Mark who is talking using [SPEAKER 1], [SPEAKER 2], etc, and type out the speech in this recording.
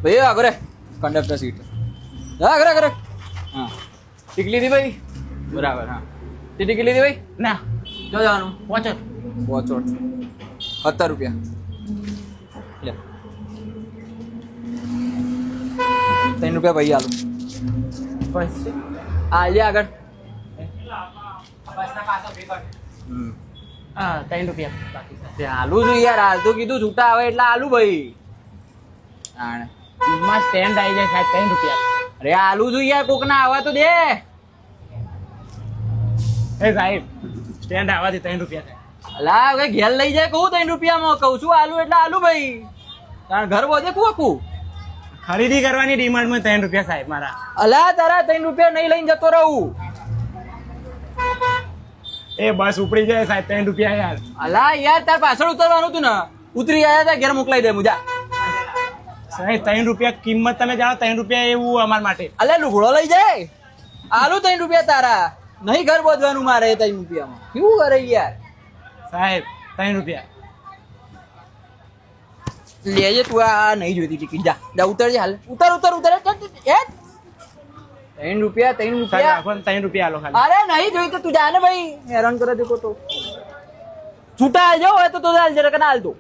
[SPEAKER 1] ભાઈ આગળ conductor seat આગળ આગળ હા ટિકિટ લીધી ભાઈ બરાબર હા તે ટિકિટ લીધી ભાઈ
[SPEAKER 2] ના
[SPEAKER 1] જો જવાનું
[SPEAKER 2] પહોંચો
[SPEAKER 1] વોચોટ 70 રૂપિયા લે 3 રૂપિયા ભાઈ આલું
[SPEAKER 2] પછી
[SPEAKER 1] આ લે આગળ
[SPEAKER 2] હા 3 રૂપિયા બાકી છે.
[SPEAKER 1] તે આલુ છું યાર હાલ તો કીધું છૂટા આવે એટલે આલુ ભાઈ આણે
[SPEAKER 2] માં સ્ટેન્ડ આવી જાય સાહેબ 3 રૂપિયા
[SPEAKER 1] અરે આલુ છું યાર કોક ના આવા તો દે
[SPEAKER 2] એ સાહેબ સ્ટેન્ડ આવવાથી 3 રૂપિયા થાય
[SPEAKER 1] અલા હવે ઘેર લઈ જાય કહું 3 રૂપિયામાં કહું છું આલુ એટલે આલુ ભાઈ તાર ઘર બોધે કુકુ
[SPEAKER 2] ખરીદી કરવાની ડિમાન્ડમાં 3 રૂપિયા સાહેબ મારા
[SPEAKER 1] અલા તારા 3 રૂપિયા નહીં લઈને જતો રહું
[SPEAKER 2] એ બસ ઉપડી જાય સાહેબ 3 રૂપિયા યાર
[SPEAKER 1] અલા યાર તાર પાછળ ઉતરવાનું તું ને ઉતરી આયા તા ઘેર મોકલાઈ દે મુજા
[SPEAKER 2] સાહેબ 3 રૂપિયા કિંમત તમે જાણો 3 રૂપિયા એવું અમારા માટે
[SPEAKER 1] અલે લુગડો લઈ જાય આલુ 3 રૂપિયા તારા નહીં ઘર બોધવાનું મારે 3 રૂપિયામાં કેવું કરે યાર
[SPEAKER 2] સાહેબ 3 રૂપિયા
[SPEAKER 1] લેજે તું આ નહીં જોઈતી ટિકિટ જા જા ઉતરજે હાલ ઉતર ઉતર ઉતર એ 3 રૂપિયા 3
[SPEAKER 2] સાહેબ
[SPEAKER 1] રૂપિયા
[SPEAKER 2] રાખો ને 3 રૂપિયા આલો ખાલી
[SPEAKER 1] અરે નહીં જોઈ તો તું જા ને ભાઈ હેરાન કરે દેખો તો છૂટા હાલ જાઓ હોય તો હાલ જરા કના હાલ તું